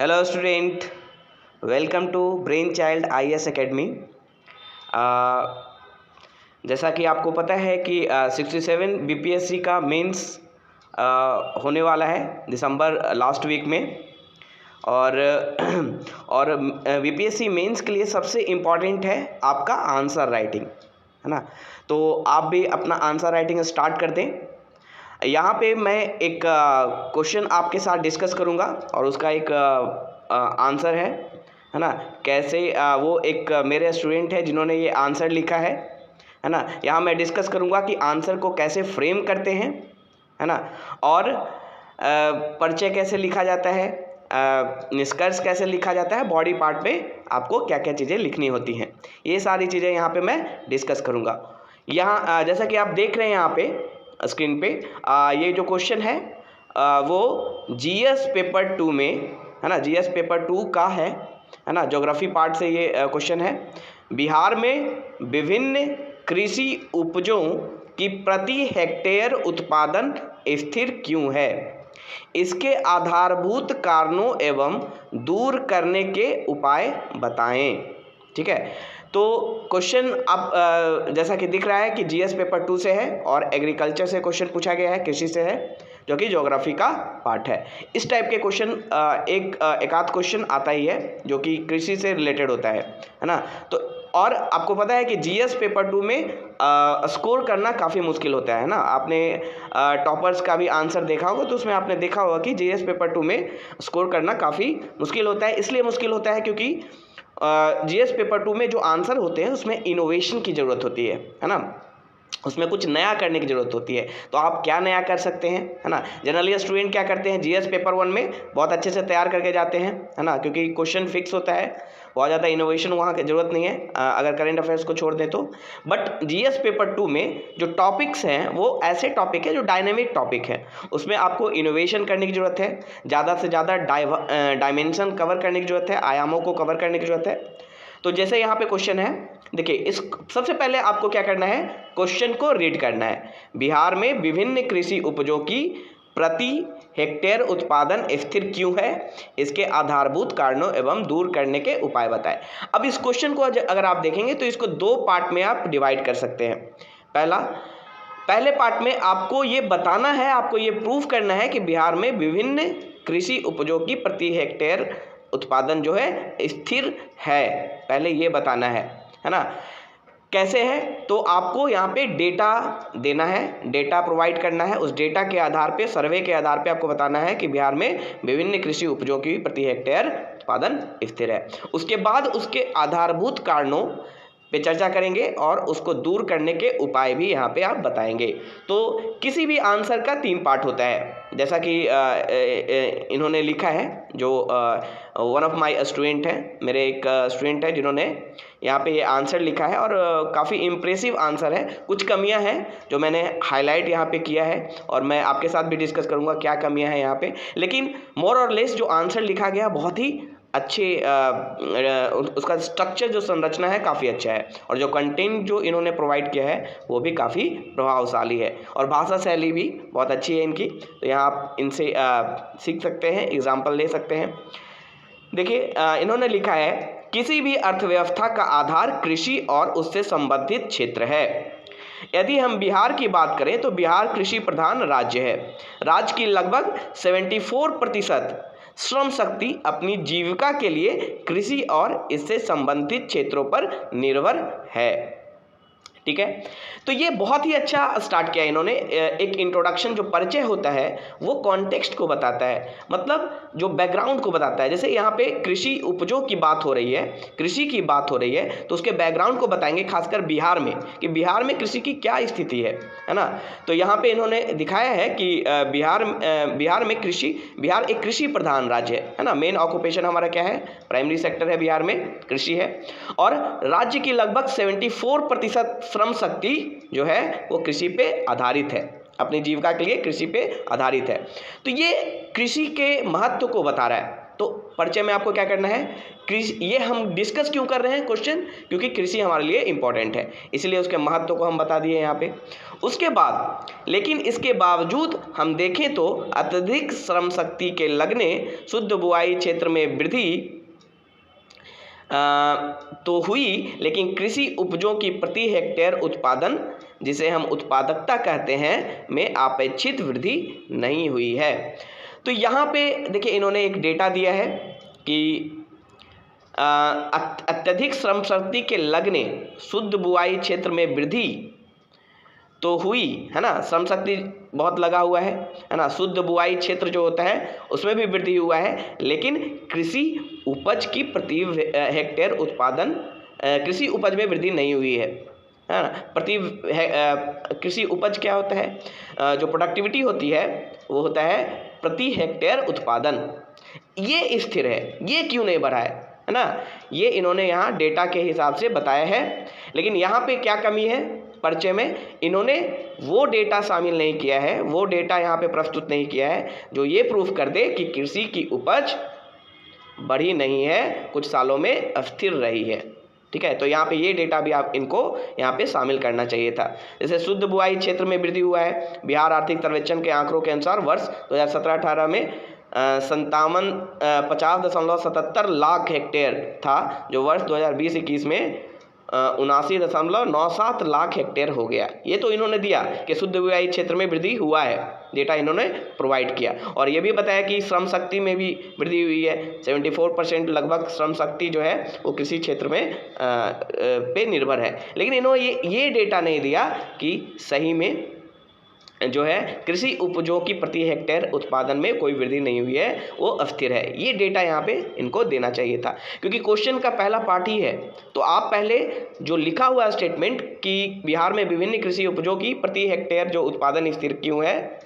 Hello student, welcome to Brain Child IAS academy. जैसा कि आपको पता है कि 67 BPSC का मेंस होने वाला है दिसंबर लास्ट वीक में। और BPSC मेंस के लिए सबसे इम्पॉर्टेंट है आपका आंसर राइटिंग, है ना। तो आप भी अपना आंसर राइटिंग स्टार्ट कर दें। यहाँ पे मैं एक क्वेश्चन आपके साथ डिस्कस करूँगा और उसका एक आंसर है ना। कैसे वो एक मेरे स्टूडेंट है जिन्होंने ये आंसर लिखा है ना। यहाँ मैं डिस्कस करूँगा कि आंसर को कैसे फ्रेम करते हैं, है ना, और परिचय कैसे लिखा जाता है, निष्कर्ष कैसे लिखा जाता है, बॉडी पार्ट में आपको क्या क्या चीज़ें लिखनी होती हैं, ये सारी चीज़ें यहाँ पे मैं डिस्कस करूँगा। यहाँ जैसा कि आप देख रहे हैं यहाँ पे स्क्रीन पे, ये जो क्वेश्चन है वो GS पेपर 2 में, है ना, GS पेपर 2 का है ना। ज्योग्राफी पार्ट से ये क्वेश्चन है। बिहार में विभिन्न कृषि उपजों की प्रति हेक्टेयर उत्पादन स्थिर क्यों है, इसके आधारभूत कारणों एवं दूर करने के उपाय बताएं। ठीक है, तो क्वेश्चन अब जैसा कि दिख रहा है कि GS पेपर 2 से है और एग्रीकल्चर से क्वेश्चन पूछा गया है, कृषि से है, जो कि ज्योग्राफी का पार्ट है। इस टाइप के क्वेश्चन एक आध क्वेश्चन आता ही है जो कि कृषि से रिलेटेड होता है ना। तो और आपको पता है कि GS पेपर 2 में स्कोर करना काफ़ी मुश्किल होता है ना। आपने टॉपर्स का भी आंसर देखा होगा, तो उसमें आपने देखा होगा कि GS पेपर 2 में स्कोर करना काफ़ी मुश्किल होता है। इसलिए मुश्किल होता है क्योंकि GS पेपर 2 में जो आंसर होते हैं उसमें इनोवेशन की ज़रूरत होती है ना। उसमें कुछ नया करने की ज़रूरत होती है। तो आप क्या नया कर सकते हैं, है ना। जनरली स्टूडेंट क्या करते हैं, GS पेपर 1 में बहुत अच्छे से तैयार करके जाते हैं, है ना, क्योंकि क्वेश्चन फिक्स होता है, बहुत ज़्यादा इनोवेशन वहाँ की ज़रूरत नहीं है अगर करंट अफेयर्स को छोड़ दें तो। बट GS पेपर 2 में जो टॉपिक्स हैं वो ऐसे टॉपिक है जो डायनेमिक टॉपिक है। उसमें आपको इनोवेशन करने की ज़रूरत है, ज़्यादा से ज़्यादा डायमेंशन कवर करने की ज़रूरत है, आयामों को कवर करने की ज़रूरत है। तो जैसे यहाँ पे क्वेश्चन है, देखिए, इस सबसे पहले आपको क्या करना है, क्वेश्चन को रीड करना है। बिहार में विभिन्न कृषि उपजों की प्रति हेक्टेयर उत्पादन स्थिर क्यों है, इसके आधारभूत कारणों एवं दूर करने के उपाय बताएं। अब इस क्वेश्चन को अगर आप देखेंगे तो इसको दो पार्ट में आप डिवाइड कर सकते हैं। पहले पार्ट में आपको ये बताना है, आपको ये प्रूफ करना है कि बिहार में विभिन्न कृषि उपजों की प्रति हेक्टेयर उत्पादन जो है स्थिर है, पहले ये बताना है ना। कैसे है, तो आपको यहाँ पे डेटा देना है, डेटा प्रोवाइड करना है। उस डेटा के आधार पे, सर्वे के आधार पे आपको बताना है कि बिहार में विभिन्न कृषि उपजों की प्रति हेक्टेयर उत्पादन स्थिर है। उसके बाद उसके आधारभूत कारणों पे चर्चा करेंगे और उसको दूर करने के उपाय भी यहाँ पे आप बताएंगे। तो किसी भी आंसर का 3 पार्ट होता है, जैसा कि इन्होंने लिखा है, जो वन ऑफ माय स्टूडेंट है, मेरे एक स्टूडेंट है जिन्होंने यहाँ पे ये आंसर लिखा है और काफ़ी इम्प्रेसिव आंसर है। कुछ कमियां हैं जो मैंने हाईलाइट यहाँ पे किया है और मैं आपके साथ भी डिस्कस करूँगा क्या कमियां हैं यहाँ पे। लेकिन मोर और लेस जो आंसर लिखा गया बहुत ही अच्छे, उसका स्ट्रक्चर जो संरचना है काफ़ी अच्छा है और जो कंटेंट जो इन्होंने प्रोवाइड किया है वो भी काफ़ी प्रभावशाली है और भाषा शैली भी बहुत अच्छी है इनकी। तो यहाँ आप इनसे सीख सकते हैं, एग्जाम्पल ले सकते हैं। देखिए, इन्होंने लिखा है, किसी भी अर्थव्यवस्था का आधार कृषि और उससे संबंधित क्षेत्र है। यदि हम बिहार की बात करें तो बिहार कृषि प्रधान राज्य है। राज्य की लगभग 74% श्रम शक्ति अपनी जीविका के लिए कृषि और इससे संबंधित क्षेत्रों पर निर्भर है। ठीक है, तो ये बहुत ही अच्छा स्टार्ट किया इन्होंने। एक इंट्रोडक्शन, जो परिचय होता है वो कॉन्टेक्स्ट को बताता है, मतलब जो बैकग्राउंड को बताता है। जैसे यहाँ पे कृषि उपजों की बात हो रही है, कृषि की बात हो रही है, तो उसके बैकग्राउंड को बताएंगे, खासकर बिहार में, कि बिहार में कृषि की क्या स्थिति है ना। तो यहाँ पे इन्होंने दिखाया है कि बिहार में बिहार एक कृषि प्रधान राज्य है ना। मेन ऑक्यूपेशन हमारा क्या है, प्राइमरी सेक्टर है, बिहार में कृषि है और राज्य की लगभग 74% श्रम शक्ति जो है वो कृषि पे आधारित है, अपनी जीविका के लिए कृषि पे आधारित है। तो ये कृषि के महत्व को बता रहा है। तो परिचय में आपको क्या करना है, कृषि, ये हम डिस्कस क्यों कर रहे हैं क्वेश्चन, क्योंकि कृषि हमारे लिए इंपॉर्टेंट है, इसलिए उसके महत्व को हम बता दिए यहाँ पे। उसके बाद लेकिन इसके बावजूद हम देखें तो अत्यधिक श्रम शक्ति के लगने शुद्ध बुआई क्षेत्र में वृद्धि तो हुई, लेकिन कृषि उपजों की प्रति हेक्टेयर उत्पादन, जिसे हम उत्पादकता कहते हैं, में अपेक्षित वृद्धि नहीं हुई है। तो यहाँ पे देखिए इन्होंने एक डेटा दिया है कि अत्यधिक श्रम शक्ति के लगने शुद्ध बुआई क्षेत्र में वृद्धि तो हुई, है ना, श्रम शक्ति बहुत लगा हुआ है ना, शुद्ध बुआई क्षेत्र जो होता है उसमें भी वृद्धि हुआ है, लेकिन कृषि उपज की प्रति हेक्टेयर उत्पादन, कृषि उपज में वृद्धि नहीं हुई है ना। कृषि उपज क्या होता है, जो प्रोडक्टिविटी होती है वो होता है प्रति हेक्टेयर उत्पादन, ये स्थिर है, ये क्यों नहीं बढ़ा है ना, ये इन्होंने यहाँ डेटा के हिसाब से बताया है। लेकिन यहाँ पे क्या कमी है परिचय में, इन्होंने वो डेटा शामिल नहीं किया है, वो डेटा यहाँ पे प्रस्तुत नहीं किया है जो ये प्रूफ कर दे कि कृषि की उपज बढ़ी नहीं है, कुछ सालों में अस्थिर रही है। ठीक है, तो यहाँ पे ये डेटा भी आप इनको यहाँ पे शामिल करना चाहिए था। जैसे शुद्ध बुआई क्षेत्र में वृद्धि हुआ है, बिहार आर्थिक सर्वेक्षण के आंकड़ों के अनुसार वर्ष 2017-18 में 50.77 लाख हेक्टेयर था, जो वर्ष 2020-21 में 79.97 लाख हेक्टेयर हो गया। ये तो इन्होंने दिया कि शुद्ध बुआई क्षेत्र में वृद्धि हुआ है, डेटा इन्होंने प्रोवाइड किया, और ये भी बताया कि श्रम शक्ति में भी वृद्धि हुई है। 74% लगभग श्रम शक्ति जो है वो कृषि क्षेत्र में पे निर्भर है। लेकिन इन्होंने ये डेटा नहीं दिया कि सही में जो है कृषि उपजों की प्रति हेक्टेयर उत्पादन में कोई वृद्धि नहीं हुई है, वो अस्थिर है। ये डेटा यहाँ पे इनको देना चाहिए था, क्योंकि क्वेश्चन का पहला पार्ट ही है। तो आप पहले जो लिखा हुआ स्टेटमेंट कि बिहार में विभिन्न कृषि उपजों की प्रति हेक्टेयर जो उत्पादन स्थिर क्यों है,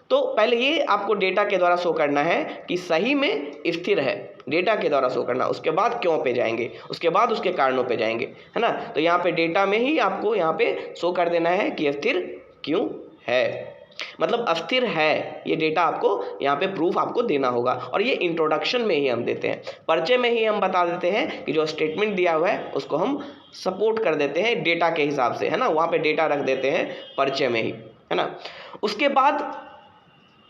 तो पहले ये आपको डेटा के द्वारा शो करना है कि सही में स्थिर है, डेटा के द्वारा शो करना, उसके बाद क्यों पे जाएंगे, उसके बाद उसके कारणों पे जाएंगे, है ना। तो यहाँ पे डेटा में ही आपको यहाँ पे शो कर देना है कि स्थिर क्यों है, मतलब अस्थिर है, ये डेटा आपको यहाँ पे प्रूफ आपको देना होगा। और ये इंट्रोडक्शन में ही हम देते हैं, परिचय में ही हम बता देते हैं कि जो स्टेटमेंट दिया हुआ है उसको हम सपोर्ट कर देते हैं डेटा के हिसाब से, है ना, वहाँ पे डेटा रख देते हैं परिचय में ही, है ना। उसके बाद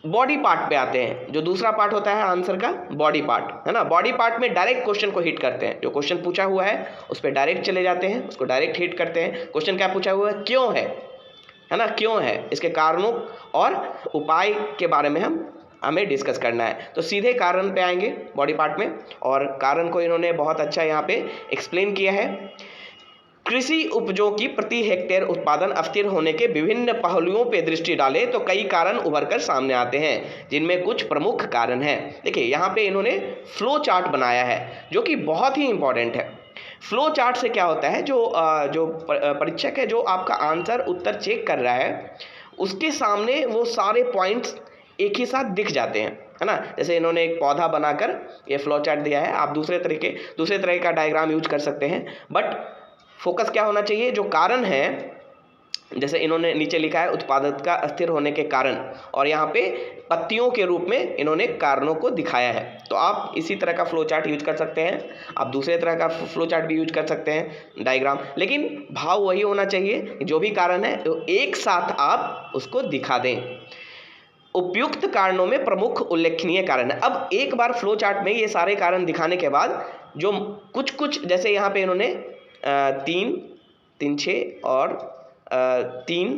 बॉडी पार्ट पे आते हैं, जो दूसरा पार्ट होता है आंसर का, बॉडी पार्ट, है ना। बॉडी पार्ट में डायरेक्ट क्वेश्चन को हिट करते हैं, जो क्वेश्चन पूछा हुआ है उस पर डायरेक्ट चले जाते हैं, उसको डायरेक्ट हिट करते हैं। क्वेश्चन क्या पूछा हुआ है, क्यों है ना, क्यों है, इसके कारणों और उपाय के बारे में हमें डिस्कस करना है। तो सीधे कारण पे आएंगे बॉडी पार्ट में, और कारण को इन्होंने बहुत अच्छा यहाँ पे एक्सप्लेन किया है। कृषि उपजों की प्रति हेक्टेयर उत्पादन अस्थिर होने के विभिन्न पहलुओं पे दृष्टि डालें तो कई कारण उभर कर सामने आते हैं, जिनमें कुछ प्रमुख कारण हैं। देखिए यहाँ पे इन्होंने फ्लो चार्ट बनाया है, जो कि बहुत ही इंपॉर्टेंट है। फ्लो चार्ट से क्या होता है, जो परीक्षक है, जो आपका आंसर उत्तर चेक कर रहा है, उसके सामने वो सारे पॉइंट्स एक ही साथ दिख जाते हैं, है ना। जैसे इन्होंने एक पौधा बनाकर ये फ्लो चार्ट दिया है, आप दूसरे तरह का डायग्राम यूज कर सकते हैं, बट फोकस क्या होना चाहिए, जो कारण है, जैसे इन्होंने नीचे लिखा है उत्पादकता अस्थिर होने के कारण, और यहाँ पे पत्तियों के रूप में इन्होंने कारणों को दिखाया है। तो आप इसी तरह का फ्लो चार्ट यूज कर सकते हैं, आप दूसरे तरह का फ्लो चार्ट भी यूज कर सकते हैं, डायग्राम, लेकिन भाव वही होना चाहिए, जो भी कारण है तो एक साथ आप उसको दिखा दें। उपयुक्त कारणों में प्रमुख उल्लेखनीय कारण है। अब एक बार फ्लो चार्ट में ये सारे कारण दिखाने के बाद जो कुछ जैसे यहाँ पे इन्होंने 3, 6 और 3,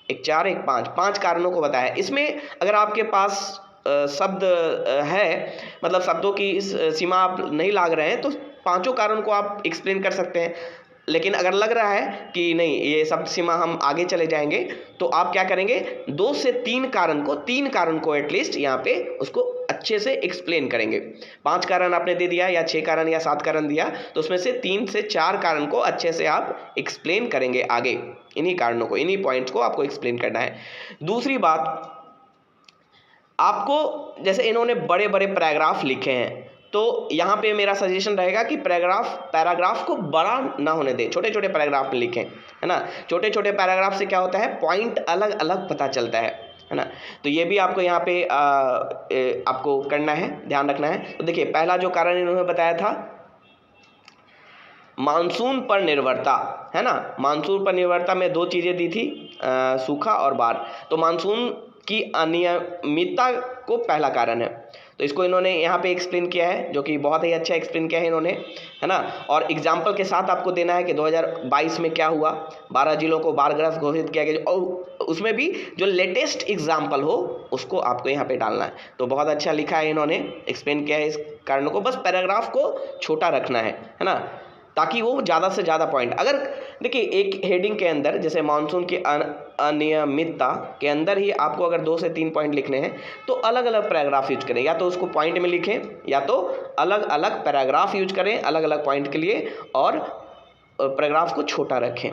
1, 4, 1, 5 कारणों को बताया। इसमें अगर आपके पास शब्द है, मतलब शब्दों की सीमा आप नहीं लाग रहे हैं, तो पांचों कारण को आप एक्सप्लेन कर सकते हैं। लेकिन अगर लग रहा है कि नहीं ये शब्द सीमा हम आगे चले जाएंगे, तो आप क्या करेंगे, 2 से 3 कारण को एटलीस्ट यहाँ पे उसको अच्छे से एक्सप्लेन करेंगे। 5 कारण आपने दे दिया या 6 कारण या 7 कारण दिया, तो उसमें से 3 से 4 कारण को अच्छे से आप एक्सप्लेन करेंगे आगे। इन्हीं कारणों को, इन्हीं पॉइंट्स को आपको एक्सप्लेन करना है। दूसरी बात, आपको जैसे इन्होंने बड़े बड़े पैराग्राफ लिखे हैं, तो यहाँ पे मेरा सजेशन रहेगा कि पैराग्राफ को बड़ा ना होने दें, छोटे छोटे पैराग्राफ में लिखें, है ना। छोटे छोटे पैराग्राफ से क्या होता है, पॉइंट अलग अलग पता चलता है है ना। तो ये भी आपको यहाँ पे आपको करना है, ध्यान रखना है। तो देखिए पहला जो कारण इन्होंने बताया था मानसून पर निर्भरता, है ना। मानसून पर निर्भरता में दो चीज़ें दी थी, सूखा और बाढ़। तो मानसून की अनियमितता को पहला कारण है, तो इसको इन्होंने यहाँ पे एक्सप्लेन किया है, जो कि बहुत ही अच्छा एक्सप्लेन किया है इन्होंने, है ना। और एग्जाम्पल के साथ आपको देना है कि 2022 में क्या हुआ, 12 जिलों को बाढ़ग्रस्त घोषित किया गया, और उसमें भी जो लेटेस्ट एग्जाम्पल हो उसको आपको यहाँ पे डालना है। तो बहुत अच्छा लिखा है इन्होंने, एक्सप्लेन किया है इस कारण को, बस पैराग्राफ को छोटा रखना है ना, ताकि वो ज़्यादा से ज़्यादा पॉइंट, अगर देखिए एक हेडिंग के अंदर जैसे मानसून की अनियमितता के अंदर ही आपको अगर 2 से 3 पॉइंट लिखने हैं तो अलग अलग पैराग्राफ यूज करें, या तो उसको पॉइंट में लिखें या तो अलग अलग पैराग्राफ यूज करें अलग अलग पॉइंट के लिए, और पैराग्राफ को छोटा रखें,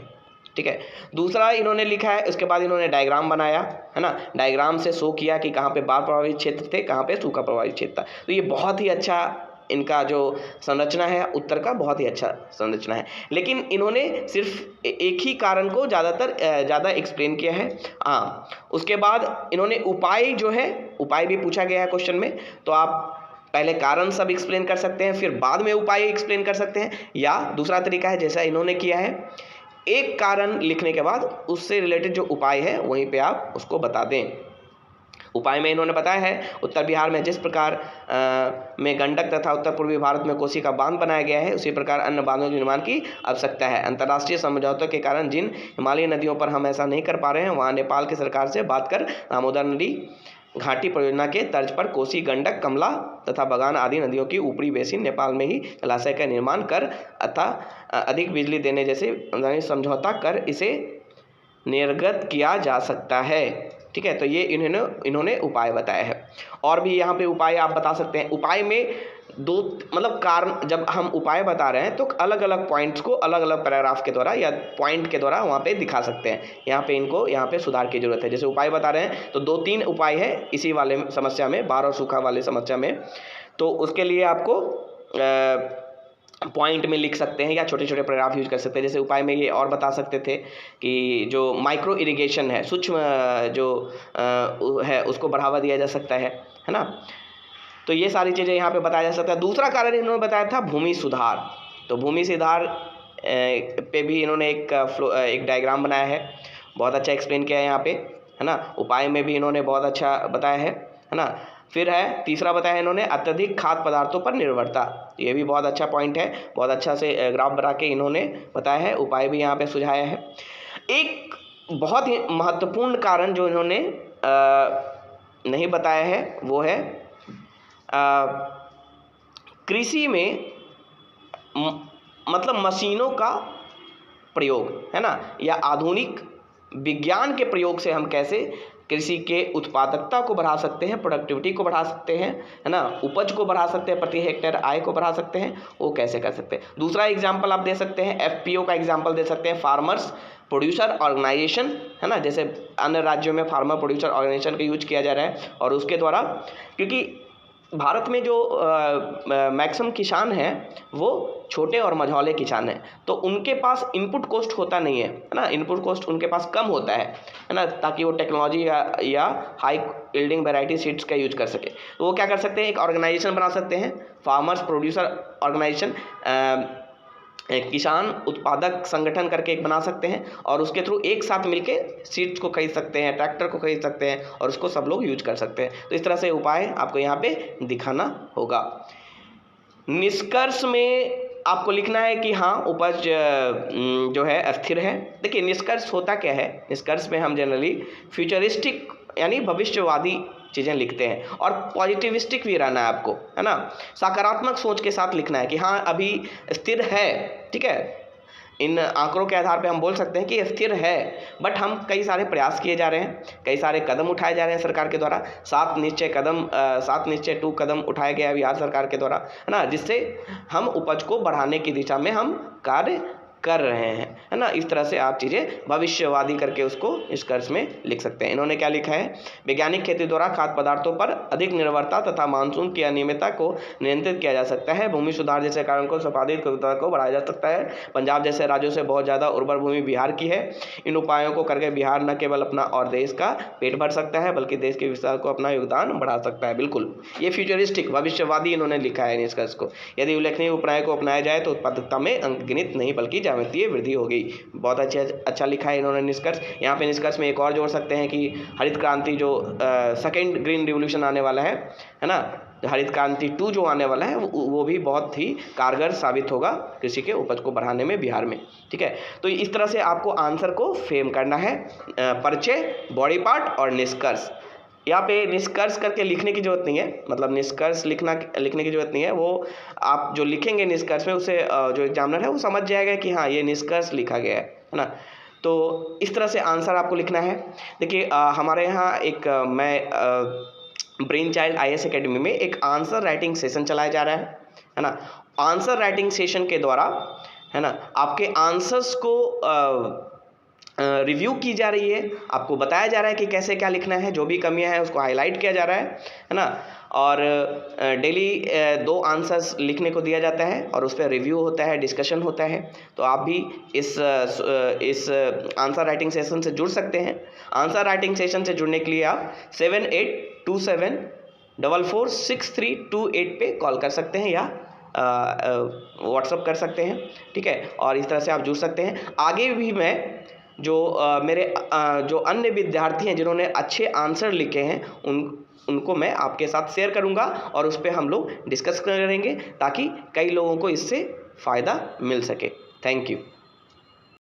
ठीक है। दूसरा इन्होंने लिखा है, उसके बाद इन्होंने डायग्राम बनाया, है ना। डायग्राम से शो किया कि कहाँ पे बाढ़ प्रभावित क्षेत्र थे, कहाँ पे सूखा प्रभावित क्षेत्र था। तो ये बहुत ही अच्छा इनका जो संरचना है उत्तर का, बहुत ही अच्छा संरचना है। लेकिन इन्होंने सिर्फ एक ही कारण को ज़्यादा एक्सप्लेन किया है। हाँ, उसके बाद इन्होंने उपाय जो है, उपाय भी पूछा गया है क्वेश्चन में, तो आप पहले कारण सब एक्सप्लेन कर सकते हैं, फिर बाद में उपाय एक्सप्लेन कर सकते हैं, या दूसरा तरीका है जैसा इन्होंने किया है, एक कारण लिखने के बाद उससे रिलेटेड जो उपाय है वहीं पे आप उसको बता दें। उपाय में इन्होंने बताया है उत्तर बिहार में जिस प्रकार में गंडक तथा उत्तर पूर्वी भारत में कोसी का बांध बनाया गया है, उसी प्रकार अन्य बांधों के निर्माण की आवश्यकता है। अंतर्राष्ट्रीय समझौतों के कारण जिन हिमालयी नदियों पर हम ऐसा नहीं कर पा रहे हैं, वहाँ नेपाल की सरकार से बात कर दामोदर नदी घाटी परियोजना के तर्ज पर कोसी, गंडक, कमला तथा बगान आदि नदियों की ऊपरी बेसिन नेपाल में ही जलाशय का निर्माण कर अतः अधिक बिजली देने जैसे समझौता कर इसे निर्गत किया जा सकता है, ठीक है। तो ये इन्होंने उपाय बताया है। और भी यहाँ पे उपाय आप बता सकते हैं। उपाय में दो मतलब कारण, जब हम उपाय बता रहे हैं तो अलग अलग पॉइंट्स को अलग अलग पैराग्राफ के द्वारा या पॉइंट के द्वारा वहाँ पे दिखा सकते हैं। यहाँ पे सुधार की जरूरत है। जैसे उपाय बता रहे हैं तो 2-3 उपाय है इसी वाले समस्या में, बाढ़ और सूखा वाले समस्या में, तो उसके लिए आपको पॉइंट में लिख सकते हैं या छोटे छोटे पैराग्राफ यूज कर सकते हैं। जैसे उपाय में ये और बता सकते थे कि जो माइक्रो इरिगेशन है, सूक्ष्म जो है उसको बढ़ावा दिया जा सकता है ना। तो ये सारी चीज़ें यहाँ पे बताया जा सकता है। दूसरा कारण इन्होंने बताया था भूमि सुधार। तो भूमि सुधार पे भी इन्होंने एक डायग्राम बनाया है, बहुत अच्छा एक्सप्लेन किया है यहाँ पे, है ना। उपाय में भी इन्होंने बहुत अच्छा बताया है ना। फिर है तीसरा बताया इन्होंने अत्यधिक खाद्य पदार्थों पर निर्भरता। ये भी बहुत अच्छा पॉइंट है, बहुत अच्छा से ग्राफ बना के इन्होंने बताया है। उपाय भी यहाँ पे सुझाया है। एक बहुत ही महत्वपूर्ण कारण जो इन्होंने नहीं बताया है वो है कृषि में मतलब मशीनों का प्रयोग, है ना, या आधुनिक विज्ञान के प्रयोग से हम कैसे कृषि के उत्पादकता को बढ़ा सकते हैं, प्रोडक्टिविटी को बढ़ा सकते हैं, है ना, उपज को बढ़ा सकते हैं, प्रति हेक्टेयर आय को बढ़ा सकते हैं, वो कैसे कर सकते हैं। दूसरा एग्जाम्पल आप दे सकते हैं, एफपीओ का एग्जाम्पल दे सकते हैं, फार्मर्स प्रोड्यूसर ऑर्गेनाइजेशन, है ना। जैसे अन्य राज्यों में फार्मर प्रोड्यूसर ऑर्गेनाइजेशन का यूज किया जा रहा है, और उसके द्वारा, क्योंकि भारत में जो मैक्सिमम किसान हैं वो छोटे और मझौले किसान हैं, तो उनके पास इनपुट कॉस्ट होता नहीं है ना, इनपुट कॉस्ट उनके पास कम होता है ना, ताकि वो टेक्नोलॉजी या हाई यील्डिंग वैरायटी सीड्स का यूज कर सके। तो वो क्या कर सकते हैं, एक ऑर्गेनाइजेशन बना सकते हैं, फार्मर्स प्रोड्यूसर ऑर्गेनाइजेशन, किसान उत्पादक संगठन करके एक बना सकते हैं, और उसके थ्रू एक साथ मिलके सीड्स को खरीद सकते हैं, ट्रैक्टर को खरीद सकते हैं, और उसको सब लोग यूज कर सकते हैं। तो इस तरह से उपाय आपको यहाँ पे दिखाना होगा। निष्कर्ष में आपको लिखना है कि हाँ उपज जो है अस्थिर है। देखिए निष्कर्ष होता क्या है, निष्कर्ष में हम जनरली फ्यूचरिस्टिक यानी भविष्यवादी चीज़ें लिखते हैं, और पॉजिटिविस्टिक भी रहना है आपको, है ना, सकारात्मक सोच के साथ लिखना है कि हाँ अभी स्थिर है, ठीक है। इन आंकड़ों के आधार पे हम बोल सकते हैं कि स्थिर है, बट हम कई सारे प्रयास किए जा रहे हैं, कई सारे कदम उठाए जा रहे हैं सरकार के द्वारा। 7 निश्चय 2 कदम उठाए गए बिहार सरकार के द्वारा, है ना, जिससे हम उपज को बढ़ाने की दिशा में हम कार्य कर रहे हैं, है ना। इस तरह से आप चीज़ें भविष्यवादी करके उसको निष्कर्ष में लिख सकते हैं। इन्होंने क्या लिखा है, वैज्ञानिक खेती द्वारा खाद्य पदार्थों पर अधिक निर्भरता तथा मानसून की अनियमितता को नियंत्रित किया जा सकता है। भूमि सुधार जैसे कारण को संपादित को बढ़ाया जा सकता है। पंजाब जैसे राज्यों से बहुत ज़्यादा उर्वर भूमि बिहार की है। इन उपायों को करके बिहार न केवल अपना और देश का पेट भर सकता है बल्कि देश के विकास को अपना योगदान बढ़ा सकता है। बिल्कुल, ये फ्यूचरिस्टिक भविष्यवादी इन्होंने लिखा है निष्कर्ष को। यदि उल्लेखनीय उपायों को अपनाया जाए तो उत्पादकता में अंकगणित नहीं बल्कि ज्यामितीय वृद्धि होगी। बहुत अच्छा लिखा है इन्होंने निष्कर्ष। यहाँ पे निष्कर्ष में एक और जोड़ सकते हैं कि हरित क्रांति जो सेकेंड ग्रीन रिवोल्यूशन आने वाला है ना, हरित क्रांति 2 जो आने वाला है वो भी बहुत ही कारगर साबित होगा कृषि के उपज को बढ़ाने में बिहार में। ठीक है, तो इस तरह से आपको आंसर को फ्रेम करना है, परिचय, बॉडी पार्ट और निष्कर्ष। यहाँ पे निष्कर्ष करके लिखने की जरूरत नहीं है, मतलब निष्कर्ष लिखने की जरूरत नहीं है। वो आप जो लिखेंगे निष्कर्ष में उसे जो एग्जामिनर है वो समझ जाएगा कि हाँ ये निष्कर्ष लिखा गया है ना। तो इस तरह से आंसर आपको लिखना है। देखिए हमारे यहाँ एक मैं ब्रेन चाइल्ड IAS एकेडमी में एक आंसर राइटिंग सेशन चलाया जा रहा है ना। आंसर राइटिंग सेशन के द्वारा, है ना, आपके आंसर्स को रिव्यू की जा रही है, आपको बताया जा रहा है कि कैसे क्या लिखना है, जो भी कमियां हैं उसको हाईलाइट किया जा रहा है ना। और डेली 2 आंसर्स लिखने को दिया जाता है और उस पर रिव्यू होता है, डिस्कशन होता है। तो आप भी इस आंसर राइटिंग सेशन से जुड़ सकते हैं। आंसर राइटिंग सेशन से जुड़ने के लिए आप 7827446328 पे कॉल कर सकते हैं या व्हाट्सअप कर सकते हैं। ठीक है, और इस तरह से आप जुड़ सकते हैं। आगे भी मैं जो मेरे जो अन्य विद्यार्थी हैं जिन्होंने अच्छे आंसर लिखे हैं उनको मैं आपके साथ शेयर करूंगा और उस पर हम लोग डिस्कस करेंगे ताकि कई लोगों को इससे फ़ायदा मिल सके। Thank you.